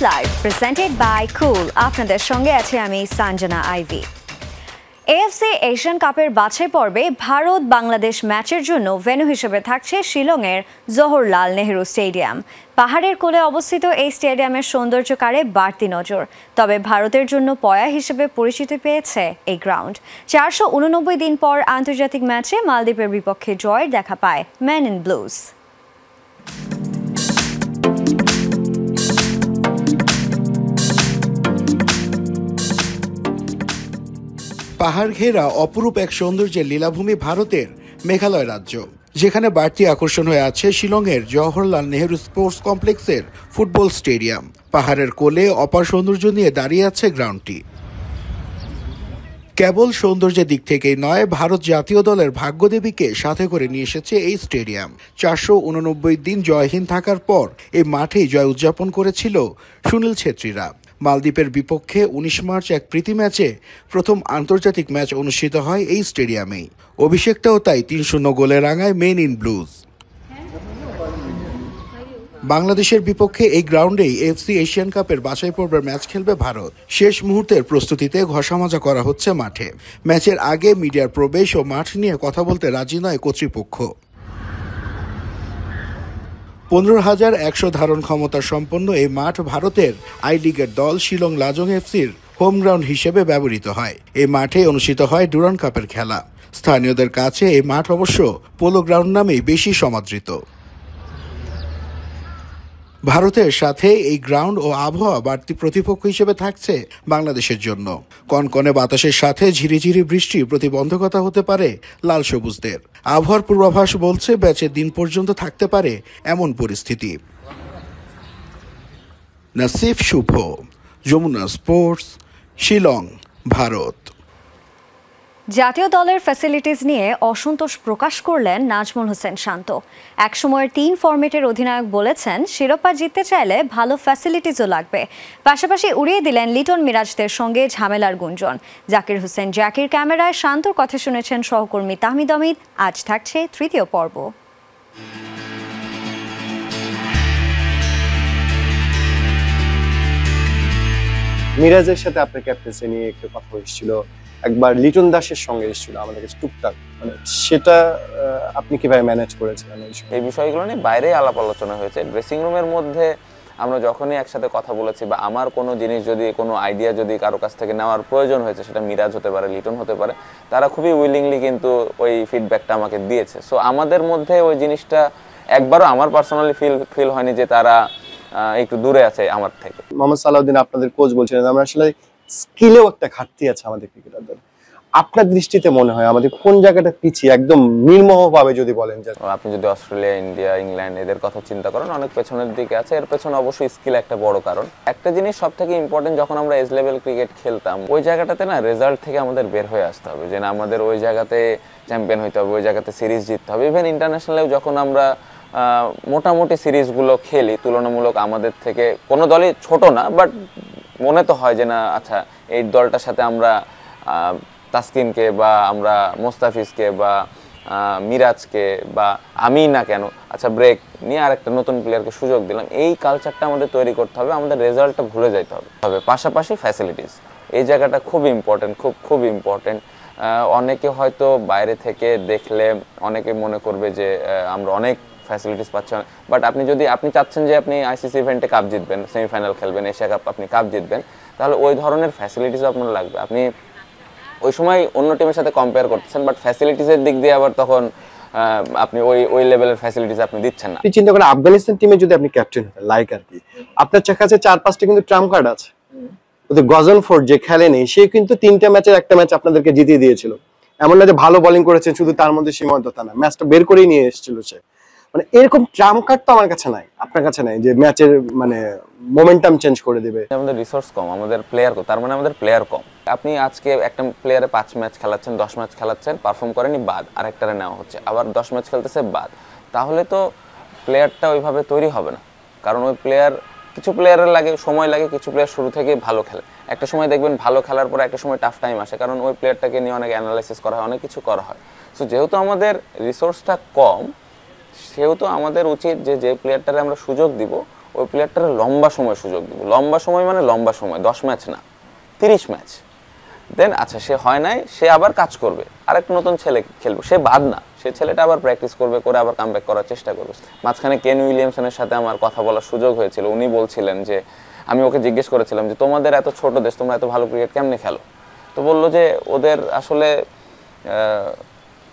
Live presented by কুল। আপনাদের সঙ্গে আছে আমি সঞ্জনা আইভি। এএফসি এশিয়ান কাপের বাছাই পর্বে ভারত বাংলাদেশ ম্যাচের জন্য ভেন্যু হিসেবে থাকছে শিলংয়ের জওহরলাল নেহরু স্টেডিয়াম। পাহাড়ের কোলে অবস্থিত এই স্টেডিয়ামের সৌন্দর্য কাড়ে বাড়তি নজর। তবে ভারতের জন্য পয়া হিসেবে পরিচিতি পেয়েছে এই গ্রাউন্ড। 489 দিন পর আন্তর্জাতিক ম্যাচে মালদ্বীপের বিপক্ষে জয়ের দেখা পায় ম্যান ইন ব্লুজ। পাহাড় ঘেরা অপরূপ এক সৌন্দর্যের লীলাভূমি ভারতের মেঘালয় রাজ্য, যেখানে বাড়তি আকর্ষণ হয়ে আছে শিলংয়ের জওহরলাল নেহরু স্পোর্টস কমপ্লেক্সের ফুটবল স্টেডিয়াম। পাহাড়ের কোলে অপার সৌন্দর্য নিয়ে দাঁড়িয়ে আছে গ্রাউন্ডটি। কেবল সৌন্দর্যের দিক থেকেই নয়, ভারত জাতীয় দলের ভাগ্যদেবীকে সাথে করে নিয়ে এসেছে এই স্টেডিয়াম। 489 দিন জয়হীন থাকার পর এই মাঠেই জয় উদযাপন করেছিল সুনীল ছেত্রীরা। মালদ্বীপের বিপক্ষে 19 মার্চ এক প্রীতি ম্যাচে প্রথম আন্তর্জাতিক ম্যাচ অনুষ্ঠিত হয় এই স্টেডিয়ামেই। অভিষেকটাও তাই 3-0 গোলে রাঙায় মেন ইন ব্লুজ। বাংলাদেশের বিপক্ষে এই গ্রাউন্ডেই এফসি এশিয়ান কাপের বাছাই পর্বের ম্যাচ খেলবে ভারত। শেষ মুহূর্তের প্রস্তুতিতে ঘষামজা করা হচ্ছে মাঠে। ম্যাচের আগে মিডিয়ার প্রবেশ ও মাঠ নিয়ে কথা বলতে রাজি নয় কর্তৃপক্ষ। 15,100 ধারণ ক্ষমতা সম্পন্ন এই মাঠ ভারতের আই লিগের দল শিলং লাজং এফসির হোম গ্রাউন্ড হিসেবে ব্যবহৃত হয়। এই মাঠে অনুষ্ঠিত হয় ডুরান্ড কাপের খেলা। স্থানীয়দের কাছে এই মাঠ অবশ্য পোলো গ্রাউন্ড নামেই বেশি সমাদৃত। ভারতের সাথে এই গ্রাউন্ড ও আবহাওয়া বাড়তি প্রতিপক্ষ হিসেবে থাকছে বাংলাদেশের জন্য। কনকনে বাতাসের সাথে ঝিরিঝিরি বৃষ্টি প্রতিবন্ধকতা হতে পারে লাল সবুজদের। আবহাওয়ার পূর্বাভাস বলছে ম্যাচের দিন পর্যন্ত থাকতে পারে এমন পরিস্থিতি। নাসিফ শুভ, যমুনা স্পোর্টস, শিলং, ভারত। জাতীয় দলের ফ্যাসিলিটিস নিয়ে অসন্তোষ প্রকাশ করলেন নাজমুল হোসেন শান্ত। একসময়ের 3 ফরম্যাটের অধিনায়ক বলেছেন, শিরোপা জিততে চাইলে ভালো ফ্যাসিলিটিসও লাগবে। পাশাপাশি উড়িয়ে দিলেন লিটন মিরাজদের সঙ্গে ঝামেলার গুঞ্জন। জাকির হোসেন জাকির ক্যামেরায় শান্তর কথা শুনেছেন সহকর্মী তাহমিদ অমিত। আজ থাকছে তৃতীয় পর্ব। মিরাজের সাথে আপনার ক্যাপ্টেন্সি নিয়ে একটু কথা হয়েছিল, একবার লিটন দাসের সঙ্গে এসেছিল আমাদের কাছে টুকটাক, মানে সেটা আপনি কিভাবে ম্যানেজ করেছেন? এই বিষয়গুলো নিয়ে বাইরে আলাপ আলোচনা হয়েছে। ড্রেসিং রুমের মধ্যে আমরা যখনই একসাথে কথা বলেছি বা আমার কোনো জিনিস যদি কোনো আইডিয়া যদি কারো কাছ থেকে নেওয়ার প্রয়োজন হয়েছে, সেটা মিরাজ হতে পারে, লিটন হতে পারে, তারা খুবই উইলিংলি কিন্তু ওই ফিডব্যাকটা আমাকে দিয়েছে। সো আমাদের মধ্যে ওই জিনিসটা একবারও আমার পার্সোনালি ফিল হয়নি যে তারা একটু দূরে আছে আমার থেকে। মোহাম্মদ সালাউদ্দিন আপনাদের কোচ বলছিলেন আমরা আসলে স্কিলেও একটা ঘাটতি আছে আমাদের ক্রিকেটারদের। আপনার দৃষ্টিতে মনে হয় আমাদের কোন জায়গাটা পিছিয়ে একদম নির্মোহভাবে যদি বলেন? যে আপনি যদি অস্ট্রেলিয়া, ইন্ডিয়া, ইংল্যান্ড এদের কথা চিন্তা করেন, অনেক পেছনের দিকে আছে। এর পেছনে অবশ্যই স্কিল একটা বড় কারণ। একটা জিনিস সব থেকে ইম্পর্টেন্ট, যখন আমরা এজ লেভেল ক্রিকেট খেলতাম, ওই জায়গাটাতে না রেজাল্ট থেকে আমাদের বের হয়ে আসতে হবে, যে না আমাদের ওই জায়গাতে চ্যাম্পিয়ন হইতে হবে, ওই জায়গাতে সিরিজ জিততে হবে। ইভেন ইন্টারন্যাশনালেও যখন আমরা মোটামুটি সিরিজগুলো খেলি, তুলনামূলক আমাদের থেকে কোনো দলই ছোট না, বাট মনে তো হয় যে না আচ্ছা এই দলটার সাথে আমরা তাসকিনকে বা আমরা মোস্তাফিজকে বা মিরাজকে বা আমি না কেন আচ্ছা ব্রেক নিয়ে আরেকটা নতুন প্লেয়ারকে সুযোগ দিলাম। এই কালচারটা আমাদের তৈরি করতে হবে, আমাদের রেজাল্টটা ভুলে যাইতে হবে। পাশাপাশি ফ্যাসিলিটিস, এই জায়গাটা খুব ইম্পর্টেন্ট, খুব ইম্পর্টেন্ট। অনেকে হয়তো বাইরে থেকে দেখলে অনেকে মনে করবে যে আমরা অনেক ফ্যাসিলিটিস পাচ্ছি, বাট আপনি চাচ্ছেন যে আপনি আইসিসি ইভেন্টে কাপ জিতবেন, সেমিফাইনাল খেলবেন, এশিয়া কাপ আপনি কাপ জিতবেন, তাহলে ওই ধরনের ফ্যাসিলিটিসও আপনার লাগবে। আপনি ওই সময় অন্য টিমের সাথে কম্পেয়ার করতেছেন, বাট ফ্যাসিলিটিসের দিক দিয়ে আবার তখন আপনি ওই লেভেলের ফ্যাসিলিটিস আপনি দিচ্ছেন না। চিন্তা করেন আফগানিস্তান টিমে যদি আপনি ক্যাপ্টেন হতেন, লাইক আর কি আপনার কাছে 4-5টা কিন্তু ট্রাম্প কার্ড আছে। ওদের গজনফোর্ড যে খেলেনি, সে কিন্তু 3টা ম্যাচের একটা ম্যাচ আপনাদেরকে জিতিয়ে দিয়েছিল। এমন না যে ভালো বোলিং করেছেন শুধু, তার মধ্যে সীমাবদ্ধতা না, ম্যাচটা বের করেই নিয়ে এসেছিল সে। মানে এরকম ট্রাম্প কার্ড তো আমার কাছে নাই, আপনার কাছে নাই, যে ম্যাচের মানে মোমেন্টাম চেঞ্জ করে দিবে। আমাদের রিসোর্স কম, আমাদের প্লেয়ার কম, তার মানে আমাদের প্লেয়ার কম। আপনি আজকে একটা প্লেয়ারে 5 ম্যাচ খেলাচ্ছেন, 10 ম্যাচ খেলাচ্ছেন, পারফর্ম করেনি বাদ, আরেকটারে নেওয়া হচ্ছে, আবার 10 ম্যাচ খেলতেছে বাদ, তাহলে তো প্লেয়ারটা ওইভাবে তৈরি হবে না। কারণ ওই প্লেয়ার, কিছু প্লেয়ারের সময় লাগে, কিছু প্লেয়ার শুরু থেকে ভালো খেলে, একটা সময় দেখবেন ভালো খেলার পরে একটা সময় টাফ টাইম আসে, কারণ ওই প্লেয়ারটাকে নিয়ে অনেক অ্যানালাইসিস করা হয়, অনেক কিছু করা হয়। সো যেহেতু আমাদের রিসোর্সটা কম, সেহেতু আমাদের উচিত যে প্লেয়ারটারে আমরা সুযোগ দিব ওই প্লেয়ারটার লম্বা সময় সুযোগ দিব, লম্বা সময় মানে লম্বা সময়, 10 ম্যাচ না 30 ম্যাচ। দেন আচ্ছা সে হয় নাই, সে আবার কাজ করবে, আরেকটা নতুন ছেলে খেলবে, সে বাদ না, সে ছেলেটা আবার প্র্যাকটিস করবে, করে আবার কামব্যাক করার চেষ্টা করবে। মাঝখানে কেন উইলিয়ামসনের সাথে আমার কথা বলার সুযোগ হয়েছিল, উনি বলছিলেন যে, আমি ওকে জিজ্ঞেস করেছিলাম যে তোমাদের এত ছোট দেশ, তোমরা এত ভালো ক্রিকেট কেমনে খেলো? তো বললো যে ওদের আসলে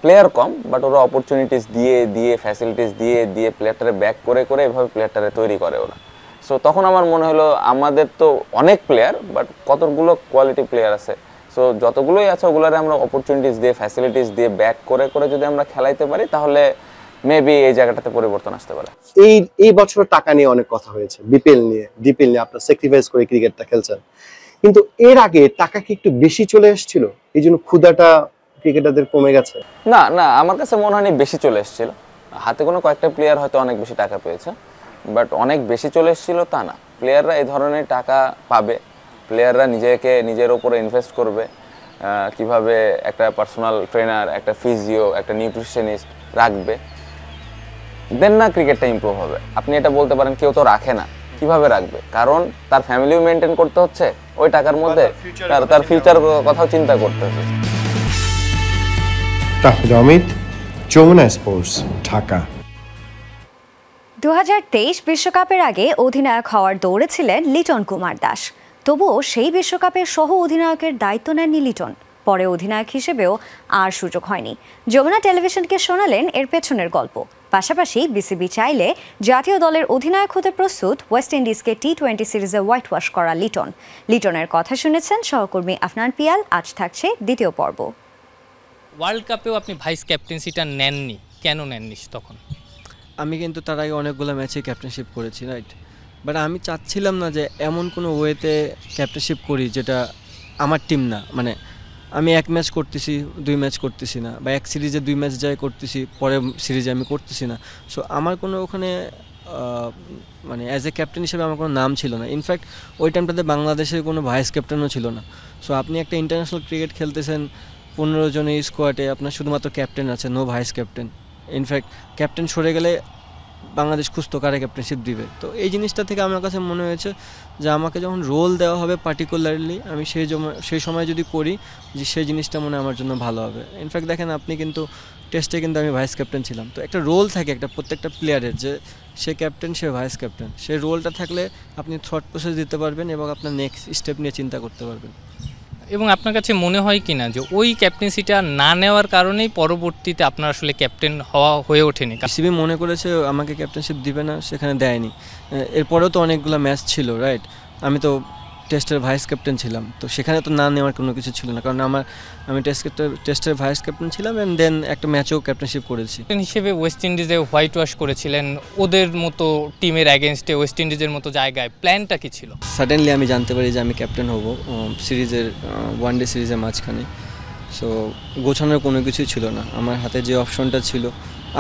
প্লেয়ার কম, বাট ওরা অপরচুনিটিস দিয়ে দিয়ে ফ্যাসিলিটিস দিয়ে দিয়ে প্লেয়ারটারে ব্যাক করে করে এভাবে প্লেয়ারটারে তৈরি করে ওরা। সো তখন আমার মনে হলো আমাদের তো অনেক প্লেয়ার, বাট কতগুলো কোয়ালিটি প্লেয়ার আছে, সো যতগুলোই আছে ওগুলোরে আমরা অপরচুনিটিস দিয়ে ফ্যাসিলিটিস দিয়ে ব্যাক করে করে যদি আমরা খেলাইতে পারি, তাহলে মেবি এই জায়গাটাতে পরিবর্তন আসতে পারে। এই বছর টাকা নিয়ে অনেক কথা হয়েছে, ডিপিএল নিয়ে আপনারা স্যাক্রিফাইস করে ক্রিকেটটা খেলছেন, কিন্তু এর আগে টাকা কি একটু বেশি চলে এসেছিল, এই জন্য ক্ষুধাটা ক্রিকেটারদের কমে গেছে? না না, আমার কাছে মনে হয়নি বেশি চলে এসেছিল, হাতে কোনো কয়েকটা প্লেয়ার হয়তো অনেক বেশি টাকা পেয়েছে, বাট অনেক বেশি চলে এসেছিল তা না। প্লেয়াররা এই ধরনের টাকা পাবে, প্লেয়াররা নিজের ওপরে ইনভেস্ট করবে, কিভাবে একটা পার্সোনাল ট্রেনার, একটা ফিজিও, একটা নিউট্রিশনিস্ট রাখবে, দেন না ক্রিকেটটা ইমপ্রুভ হবে। আপনি এটা বলতে পারেন কেউ তো রাখে না, কিভাবে রাখবে? কারণ তার ফ্যামিলিও মেনটেন করতে হচ্ছে ওই টাকার মধ্যে, তার ফিউচার কথাও চিন্তা করতে হচ্ছে। তাহলে অমিত, যমুনা স্পোর্টস, ঢাকা। 2023 বিশ্বকাপের আগে অধিনায়ক হওয়ার দৌড়ে ছিলেন লিটন কুমার দাস। তবুও সেই বিশ্বকাপের সহ অধিনায়কের দায়িত্ব নেননি লিটন। পরে অধিনায়ক হিসেবেও আর সুযোগ হয়নি। যমুনা টেলিভিশনকে শোনালেন এর পেছনের গল্প। পাশাপাশি বিসিবি চাইলে জাতীয় দলের অধিনায়ক হতে প্রস্তুত ওয়েস্ট ইন্ডিজকে টি-20 সিরিজে হোয়াইট ওয়াশ করা লিটনের কথা শুনেছেন সহকর্মী আফনান পিয়াল। আজ থাকছে দ্বিতীয় পর্ব। ওয়ার্ল্ড কাপেও আপনি ভাইস ক্যাপ্টেন্সিটা নেননি, কেন নেননি তখন? আমি কিন্তু তার আগে অনেকগুলো ম্যাচে ক্যাপ্টেনশিপ করেছি, রাইট, বাট আমি চাচ্ছিলাম না যে এমন কোনো ওয়েতে ক্যাপ্টেনশিপ করি যেটা আমার টিম না। মানে আমি এক ম্যাচ করতেছি, 2 ম্যাচ করতেছি না, বা এক সিরিজে 2 ম্যাচ যাই করতেছি, পরে সিরিজে আমি করতেছি না। সো আমার কোনো ওখানে মানে অ্যাজ এ ক্যাপ্টেন হিসেবে আমার কোনো নাম ছিল না। ইনফ্যাক্ট ওই টাইমটাতে বাংলাদেশের কোনো ভাইস ক্যাপ্টেনও ছিল না। সো আপনি একটা ইন্টারন্যাশনাল ক্রিকেট খেলতেছেন, 15 জনের স্কোয়াডে আপনার শুধুমাত্র ক্যাপ্টেন আছে, no vice captain. In fact captain সরে গেলে বাংলাদেশ খুঁজতো কারে ক্যাপ্টেনশিপ দিবে। তো এই জিনিসটা থেকে আমার কাছে মনে হয়েছে যে আমাকে যখন রোল দেওয়া হবে পার্টিকুলারলি, আমি সেই সময় যদি করি, যে সেই জিনিসটা মনে আমার জন্য ভালো হবে। ইনফ্যাক্ট দেখেন আপনি কিন্তু টেস্টে কিন্তু আমি ভাইস ক্যাপ্টেন ছিলাম। তো একটা রোল থাকে একটা প্রত্যেকটা প্লেয়ারের, যে সে ক্যাপ্টেন, সে ভাইস ক্যাপ্টেন। সেই রোলটা থাকলে আপনি থট প্রসেস দিতে পারবেন এবং আপনার নেক্সট স্টেপ নিয়ে চিন্তা করতে পারবেন। এবং আপনার কাছে মনে হয় কি না যে ওই ক্যাপ্টেন্সিটা না নেওয়ার কারণেই পরবর্তীতে আপনার আসলে ক্যাপ্টেন হয়ে ওঠেনি? বিসিবি মনে করেছে আমাকে ক্যাপ্টেনশিপ দিবে না, সেখানে দেয়নি। এরপরেও তো অনেকগুলো ম্যাচ ছিল, রাইট, আমি তো টেস্টের ভাইস ক্যাপ্টেন ছিলাম, তো সেখানে তো না নেওয়ার কোনো কিছু ছিল না, কারণ আমি টেস্টের ভাইস ক্যাপ্টেন ছিলাম অ্যান্ড দেন একটা ম্যাচেও ক্যাপ্টেনশিপ করেছি। হিসেবে ওয়েস্ট ইন্ডিজে হোয়াইট ওয়াশ করেছিলেন, ওদের মতো টিমের অ্যাগেনস্টে ওয়েস্ট ইন্ডিজের মতো জায়গায়, প্ল্যানটা কি ছিল? সাডেনলি আমি জানতে পারি যে আমি ক্যাপ্টেন হব সিরিজের, ওয়ানডে সিরিজের মাঝখানে। সো গোছানোর কোনো কিছুই ছিল না। আমার হাতে যে অপশনটা ছিল,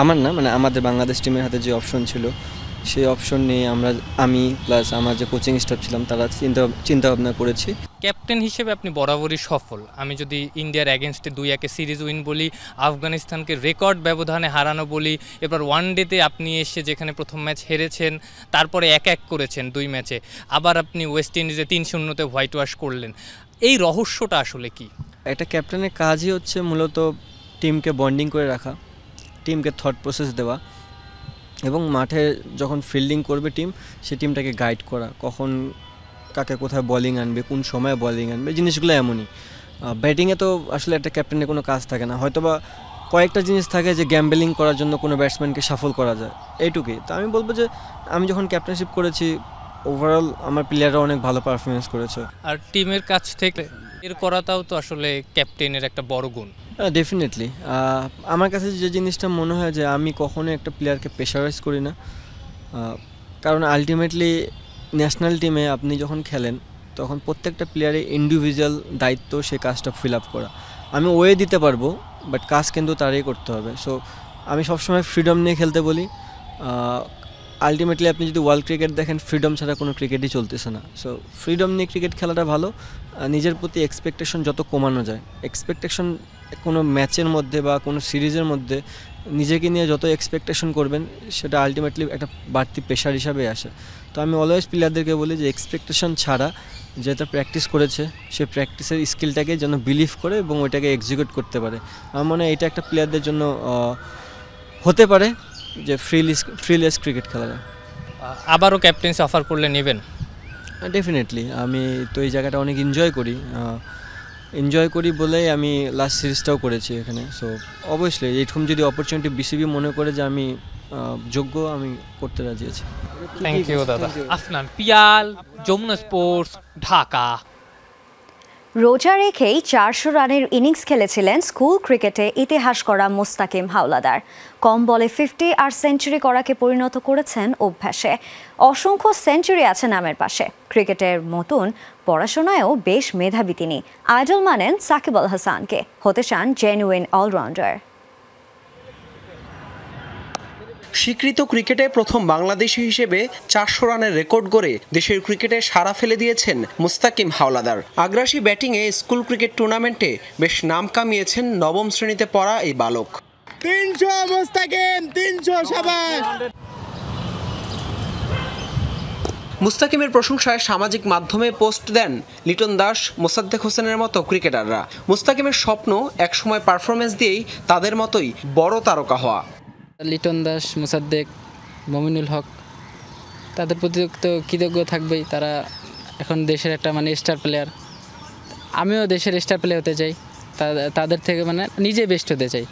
আমার না, মানে আমাদের বাংলাদেশ টিমের হাতে যে অপশন ছিল, সেই অপশন নিয়ে আমি প্লাস আমার যে কোচিং স্টাফ ছিলাম তারা চিন্তা ভাবনা করেছি। ক্যাপ্টেন হিসেবে আপনি বরাবরই সফল। আমি যদি ইন্ডিয়ার অ্যাগেনস্টে 2-1 সিরিজ উইন বলি, আফগানিস্তানকে রেকর্ড ব্যবধানে হারানো বলি, এবার ওয়ানডেতে আপনি এসে যেখানে প্রথম ম্যাচ হেরেছেন, তারপরে 1-1 করেছেন 2 ম্যাচে, আবার আপনি ওয়েস্ট ইন্ডিজে 3-0-তে হোয়াইট ওয়াশ করলেন, এই রহস্যটা আসলে কি? একটা ক্যাপ্টেনের কাজই হচ্ছে মূলত টিমকে বন্ডিং করে রাখা, টিমকে থট প্রসেস দেওয়া, এবং মাঠে যখন ফিল্ডিং করবে টিম, সেই টিমটাকে গাইড করা, কখন কাকে কোথায় বলিং আনবে, কোন সময় বলিং আনবে, জিনিসগুলো এমনই। ব্যাটিংয়ে তো আসলে একটা ক্যাপ্টেনের কোনো কাজ থাকে না, হয়তোবা কয়েকটা জিনিস থাকে যে গ্যাম্বলিং করার জন্য কোনো ব্যাটসম্যানকে সাফল করা যায়, এইটুকুই। তো আমি বলবো যে আমি যখন ক্যাপ্টেনশিপ করেছি, ওভারঅল আমার প্লেয়াররা অনেক ভালো পারফরমেন্স করেছে। আর টিমের কাছ থেকে এর করাটাও তো আসলে ক্যাপ্টেনের একটা বড় গুণ। ডেফিনেটলি আমার কাছে যে জিনিসটা মনে হয় যে আমি কখনোই একটা প্লেয়ারকে প্রেশারাইজ করি না, কারণ আলটিমেটলি ন্যাশনাল টিমে আপনি যখন খেলেন তখন প্রত্যেকটা প্লেয়ারের ইন্ডিভিজুয়াল দায়িত্ব সে কাজটা ফিল আপ করা। আমি ওয়ে দিতে পারবো, বাট কাজ কিন্তু তারই করতে হবে। সো আমি সবসময় ফ্রিডম নিয়ে খেলতে বলি। আলটিমেটলি আপনি যদি ওয়ার্ল্ড ক্রিকেট দেখেন, ফ্রিডম ছাড়া কোনো ক্রিকেটই চলতেছে না। সো ফ্রিডম নিয়ে ক্রিকেট খেলাটা ভালো। নিজের প্রতি এক্সপেকটেশন যত কমানো যায়, এক্সপেকটেশন কোনো ম্যাচের মধ্যে বা কোনো সিরিজের মধ্যে নিজেকে নিয়ে যত এক্সপেকটেশন করবেন সেটা আলটিমেটলি একটা বাড়তি প্রেশার হিসাবে আসে। তো আমি অলওয়েজ প্লেয়ারদেরকে বলি যে এক্সপেকটেশন ছাড়া যেটা প্র্যাকটিস করেছে সে প্র্যাকটিসের স্কিলটাকে যেন বিলিভ করে এবং ওইটাকে এক্সিকিউট করতে পারে। আমার মনে হয় এটা একটা প্লেয়ারদের জন্য হতে পারে যে ফ্রিলেস ক্রিকেট খেলা যায়। আবারও ক্যাপ্টেন্সি অফার করলে নেবেন? ডেফিনেটলি, আমি তো এই জায়গাটা অনেক এনজয় করি বলেই আমি লাস্ট সিরিজটাও করেছি এখানে। সো অবভিয়াসলি এরকম যদি অপরচুনিটি বিসিবি মনে করে যে আমি যোগ্য, আমি করতে রাজি আছি। থ্যাংক ইউ দাদা। আফনান পিয়াল, যমুনা স্পোর্টস, ঢাকা। রোজা রেখেই 400 রানের ইনিংস খেলেছিলেন স্কুল ক্রিকেটে ইতিহাস করা মুস্তাকিম হাওলাদার। কম বলে 50 আর সেঞ্চুরি করাকে পরিণত করেছেন অভ্যাসে। অসংখ্য সেঞ্চুরি আছে নামের পাশে। ক্রিকেটের মতন পড়াশোনায়ও বেশ মেধাবী তিনি। আইডল মানেন সাকিব আল হাসানকে, হতে চান জেনুইন অলরাউন্ডার। স্বীকৃত ক্রিকেটে প্রথম বাংলাদেশি হিসেবে 400 রানের রেকর্ড গড়ে দেশের ক্রিকেটে সাড়া ফেলে দিয়েছেন মুস্তাকিম হাওলাদার। আগ্রাসী ব্যাটিংয়ে স্কুল ক্রিকেট টুর্নামেন্টে বেশ নাম কামিয়েছেন নবম শ্রেণীতে পড়া এই বালক। 300 মুস্তাকিম, 300 শাবাশ। মুস্তাকিমের প্রশংসায় সামাজিক মাধ্যমে পোস্ট দেন লিটন দাস, মোসাদ্দেক হোসেনের মতো ক্রিকেটাররা। মুস্তাকিমের স্বপ্ন একসময় পারফরমেন্স দিয়েই তাদের মতোই বড় তারকা হওয়া। লিটন দাস, মোসাদ্দেক, মমিনুল হক, তাদের প্রতি তো কৃতজ্ঞ থাকবেই। তারা এখন দেশের একটা স্টার প্লেয়ার। আমিও দেশের স্টার প্লেয়ার হতে চাই, তাদের থেকে নিজে বেস্ট হতে চাই।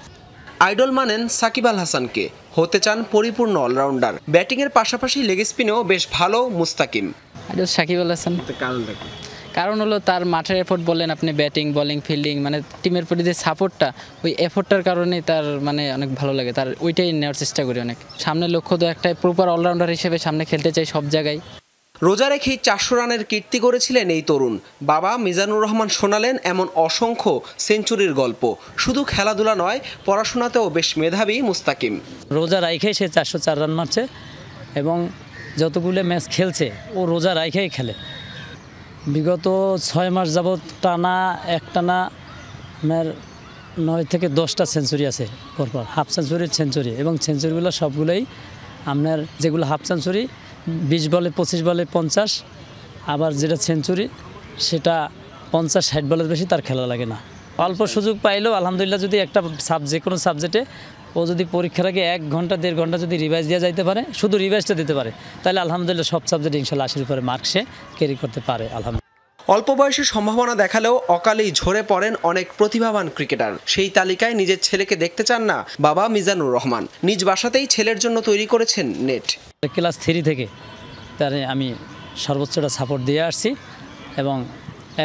আইডল মানেন সাকিব আল হাসানকে, হতে চান পরিপূর্ণ অলরাউন্ডার। ব্যাটিংয়ের পাশাপাশি লেগ স্পিনেও বেশ ভালো মুস্তাকিম। আইডল সাকিব আল হাসান। কারণ হলো তার মাঠের এফোর্ট বলেন আপনি, ব্যাটিং, বোলিং, ফিল্ডিং, টিমের প্রতি যে সাপোর্টটা, ওই এফোর্টটার কারণে তার অনেক ভালো লাগে। তার ওইটাই নেওয়ার চেষ্টা করি অনেক। সামনে লক্ষ্য তো একটাই, প্রপার অলরাউন্ডার হিসেবে সামনে খেলতে চাই সব জায়গায়। রোজা রেখেই 400 রানের কীর্তি করেছিলেন এই তরুণ। বাবা মিজানুর রহমান শোনালেন এমন অসংখ্য সেঞ্চুরির গল্প। শুধু খেলাধুলা নয়, পড়াশোনাতেও বেশ মেধাবী মুস্তাকিম। রোজা রাইখেই সে 404 রান মারছে এবং যতগুলো ম্যাচ খেলছে ও রোজা রাইখেই খেলে। বিগত 6 মাস যাবৎ একটানা 9 থেকে 10টা সেঞ্চুরি আছে পরপর, হাফ সেঞ্চুরি এবং সেঞ্চুরিগুলো সবগুলোই আপনার, যেগুলো হাফ সেঞ্চুরি 20 বলে 25 বলে 50, আবার যেটা সেঞ্চুরি সেটা 50-60 বলের বেশি তার খেলা লাগে না। অল্প সুযোগ পাইলেও আলহামদুলিল্লাহ, যদি একটা যে কোনো সাবজেক্টে ও যদি পরীক্ষার আগে 1 ঘন্টা 1.5 ঘন্টা যদি রিভাইজ দেওয়া যাইতে পারে, শুধু রিভাইজটা দিতে পারে, তাহলে আলহামদুলিল্লাহ সব সাবজেক্টে ইনশাল্লাহ 80 উপরে মার্ক সে ক্যারি করতে পারে আলহামদুলিল্লাহ। অল্প বয়সে সম্ভাবনা দেখালেও অকালেই ঝরে পড়েন অনেক প্রতিভাবান ক্রিকেটার। সেই তালিকায় নিজের ছেলেকে দেখতে চান না বাবা মিজানুর রহমান। নিজ বাসাতেই ছেলের জন্য তৈরি করেছেন নেট। ক্লাস 3 থেকে তারে আমি সর্বোচ্চটা সাপোর্ট দিয়ে আসছি এবং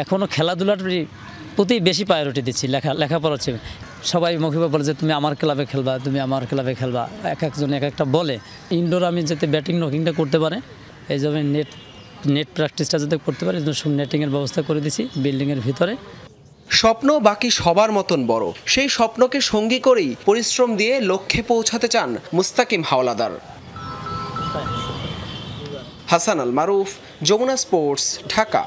এখনও খেলাধুলার প্রতি বেশি প্রায়োরিটি দিচ্ছি। লেখাপড়ার চেয়ে সবাই মুখে বলে যে তুমি আমার ক্লাবে খেলবা, তুমি আমার ক্লাবে খেলবা, এক একজন এক একটা বলে। ইনডোর আমি যাতে ব্যাটিং নকিংটা করতে পারে, এই জন্য নেট প্র্যাকটিসটা যাতে করতে পারে, নেটিংয়ের ব্যবস্থা করে দিছি বিল্ডিংয়ের ভিতরে। স্বপ্ন বাকি সবার মতন বড়। সেই স্বপ্নকে সঙ্গী করেই পরিশ্রম দিয়ে লক্ষ্যে পৌঁছাতে চান মুস্তাকিম হাওলাদার। হাসান আল মারুফ, যমুনা স্পোর্টস, ঢাকা।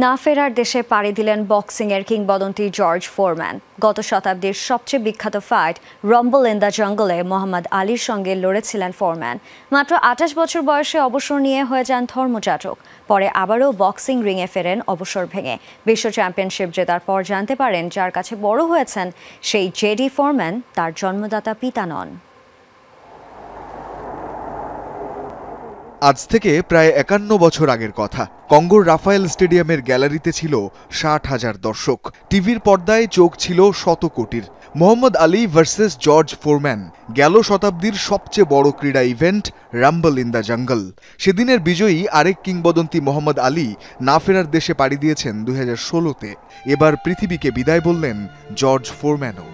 না ফেরার দেশে পাড়ি দিলেন বক্সিংয়ের কিংবদন্তি জর্জ ফোরম্যান। গত শতাব্দীর সবচেয়ে বিখ্যাত ফাইট রম্বল ইন দ্য জঙ্গলে মোহাম্মদ আলীর সঙ্গে লড়েছিলেন ফোরম্যান। মাত্র 28 বছর বয়সে অবসর নিয়ে হয়ে যান ধর্মযাজক। পরে আবারও বক্সিং রিংয়ে ফেরেন অবসর ভেঙে। বিশ্ব চ্যাম্পিয়নশিপ জেতার পর জানতে পারেন যার কাছে বড় হয়েছেন সেই জেডি ফোরম্যান তার জন্মদাতা পিতা নন। আজ থেকে প্রায় 51 বছর আগের কথা। কঙ্গোর রাফায়েল স্টেডিয়ামের গ্যালারিতে ছিল 60,000 দর্শক। টিভির পর্দায় চোখ ছিল 100 কোটির। Mohammad Ali versus George foreman, গেল শতাব্দীর সবচেয়ে বড় ক্রীড়া event Rumble in the jungle. সেদিনের বিজয়ী আরেক কিংবদন্তি মোহাম্মদ আলী না ফেরার দেশে পাড়ি দিয়েছেন 2016-তে। এবার পৃথিবীকে বিদায় বললেন জর্জ ফোরম্যানও।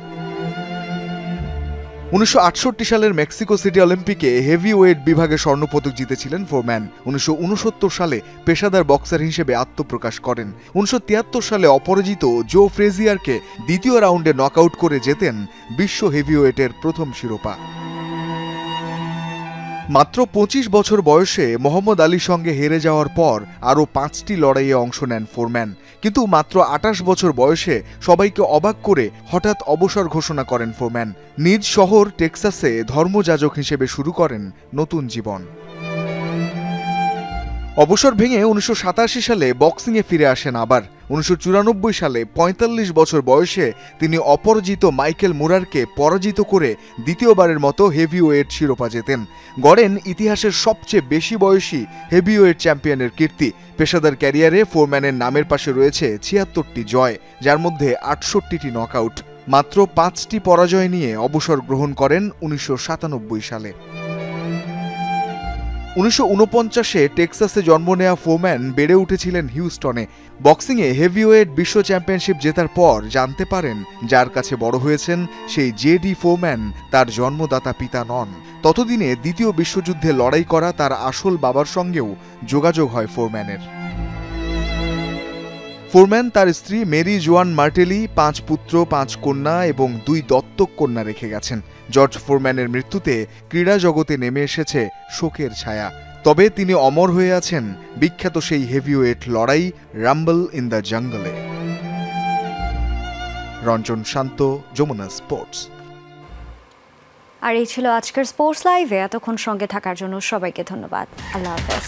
1968 সালের মেক্সিকো সিটি অলিম্পিকে হেভি ওয়েট বিভাগে স্বর্ণপদক জিতেছিলেন ফোরম্যান। 1969 সালে পেশাদার বক্সার হিসেবে আত্মপ্রকাশ করেন। 1973 সালে অপরাজিত জো ফ্রেজিয়ারকে দ্বিতীয় রাউন্ডে নকআউট করে জেতেন বিশ্ব হেভিওয়েটের প্রথম শিরোপা। মাত্র 25 বছর বয়সে মোহাম্মদ আলীর সঙ্গে হেরে যাওয়ার পর আরও 5টি লড়াইয়ে অংশ নেন ফোরম্যান, কিন্তু মাত্র 28 বছর বয়সে সবাইকে অবাক করে হঠাৎ অবসর ঘোষণা করেন ফোরম্যান। নিজ শহর টেক্সাসে ধর্মযাজক হিসেবে শুরু করেন নতুন জীবন। অবসর ভেঙে 1987 সালে বক্সিংয়ে ফিরে আসেন আবার। 1994 সালে 45 বছর বয়সে তিনি অপরাজিত মাইকেল মুরারকে পরাজিত করে দ্বিতীয়বারের মতো হেভিওয়েট শিরোপা জেতেন। গড়েন ইতিহাসের সবচেয়ে বেশি বয়সী হেভিওয়েট চ্যাম্পিয়নের কীর্তি। পেশাদার ক্যারিয়ারে ফোরম্যানের নামের পাশে রয়েছে 76টি জয়, যার মধ্যে 68টি নকআউট। মাত্র 5টি পরাজয় নিয়ে অবসর গ্রহণ করেন 1997 সালে। 1949-এ টেক্সাসে জন্ম নেওয়া ফোরম্যান বেড়ে উঠেছিলেন হিউস্টনে। বক্সিংয়ে হেভিওয়েট বিশ্ব চ্যাম্পিয়নশিপ জেতার পর জানতে পারেন যার কাছে বড় হয়েছেন সেই জেডি ফোরম্যান তার জন্মদাতা পিতা নন। ততদিনে দ্বিতীয় বিশ্বযুদ্ধে লড়াই করা তার আসল বাবার সঙ্গেও যোগাযোগ হয় ফোরম্যানের। ফোরম্যান তার স্ত্রী মেরি জোয়ান মার্টেলি 5 পুত্র 5 কন্যা এবং 2 দত্তক কন্যা রেখে গেছেন। জর্জ ফোরম্যানের মৃত্যুতে ক্রীড়া জগতে নেমে এসেছে শোকের ছায়া। তবে তিনি অমর হয়ে আছেন বিখ্যাত সেই হেভিওয়েট লড়াই রাম্বল ইন দ্য জঙ্গলে। রঞ্জন শান্ত, যমুনা স্পোর্টস। আর এই ছিল আজকের স্পোর্টস লাইভে। এতক্ষণ সঙ্গে থাকার জন্য সবাইকে ধন্যবাদ। আল্লাহ হাফেজ।